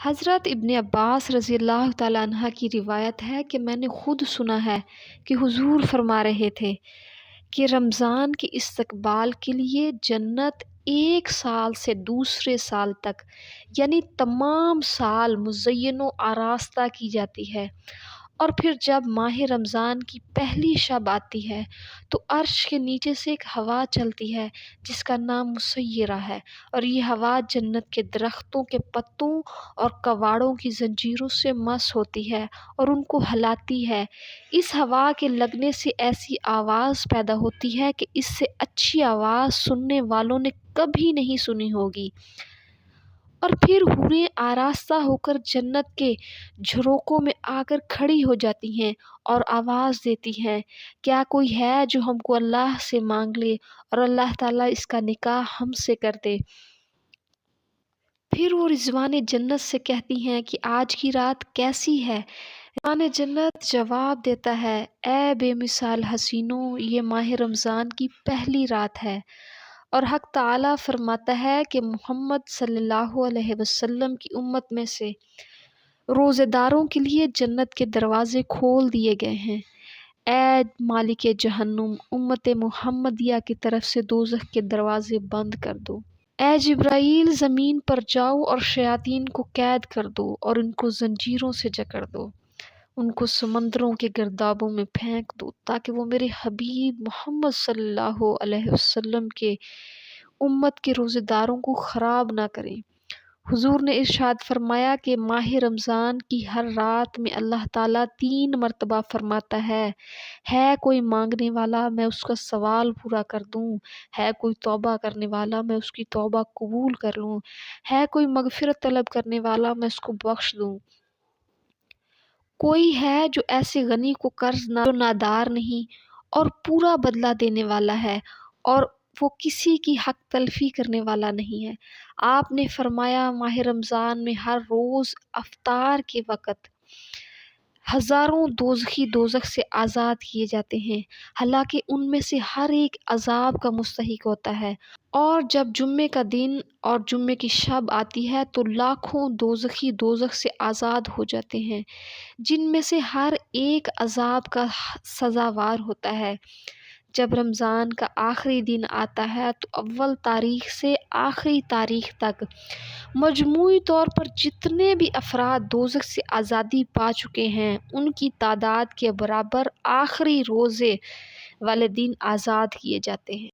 حضرت ابن عباس رضی اللہ تعالیٰ عنہ کی روایت ہے کہ میں نے خود سنا ہے کہ حضور فرما رہے تھے کہ رمضان کے استقبال کے لیے جنت 1 سال سے دوسرے سال تک یعنی تمام سال مزین و آراستہ کی جاتی ہے، اور پھر جب ماہ رمضان کی پہلی شب آتی ہے تو عرش کے نیچے سے ایک ہوا چلتی ہے جس کا نام مسیرہ ہے، اور یہ ہوا جنت کے درختوں کے پتوں اور کواڑوں کی زنجیروں سے مس ہوتی ہے اور ان کو ہلاتی ہے۔ اس ہوا کے لگنے سے ایسی آواز پیدا ہوتی ہے کہ اس سے اچھی آواز سننے والوں نے کبھی نہیں سنی ہوگی، اور پھر حوریں آراستہ ہو کر جنت کے جھروکوں میں آ کر کھڑی ہو جاتی ہیں اور آواز دیتی ہیں، کیا کوئی ہے جو ہم کو اللہ سے مانگ لے اور اللہ تعالیٰ اس کا نکاح ہم سے کر دے؟ پھر وہ رضوان جنت سے کہتی ہیں کہ آج کی رات کیسی ہے؟ رضوان جنت جواب دیتا ہے، اے بے مثال حسینوں، یہ ماہ رمضان کی پہلی رات ہے، اور حق تعالیٰ فرماتا ہے کہ محمد صلی اللہ علیہ وسلم کی امت میں سے روزے داروں کے لیے جنت کے دروازے کھول دیے گئے ہیں۔ اے مالک جہنم، امت محمدیہ کی طرف سے دوزخ کے دروازے بند کر دو۔ اے جبرائیل، زمین پر جاؤ اور شیاطین کو قید کر دو اور ان کو زنجیروں سے جکڑ دو، ان کو سمندروں کے گردابوں میں پھینک دو تاکہ وہ میرے حبیب محمد صلی اللہ علیہ وسلم کے امت کے روزے داروں کو خراب نہ کریں۔ حضور نے ارشاد فرمایا کہ ماہ رمضان کی ہر رات میں اللہ تعالیٰ 3 مرتبہ فرماتا ہے کوئی مانگنے والا میں اس کا سوال پورا کر دوں، ہے کوئی توبہ کرنے والا میں اس کی توبہ قبول کر لوں، ہے کوئی مغفرت طلب کرنے والا میں اس کو بخش دوں، کوئی ہے جو ایسے غنی کو قرض نہ جو نادار نہیں اور پورا بدلہ دینے والا ہے، اور وہ کسی کی حق تلفی کرنے والا نہیں ہے۔ آپ نے فرمایا ماہ رمضان میں ہر روز افطار کے وقت ہزاروں دوزخی دوزخ سے آزاد کیے جاتے ہیں، حالانکہ ان میں سے ہر ایک عذاب کا مستحق ہوتا ہے، اور جب جمعے کا دن اور جمعے کی شب آتی ہے تو لاکھوں دوزخی دوزخ سے آزاد ہو جاتے ہیں، جن میں سے ہر ایک عذاب کا سزاوار ہوتا ہے۔ جب رمضان کا آخری دن آتا ہے تو اول تاریخ سے آخری تاریخ تک مجموعی طور پر جتنے بھی افراد دوزخ سے آزادی پا چکے ہیں ان کی تعداد کے برابر آخری روزے والے دن آزاد کیے جاتے ہیں۔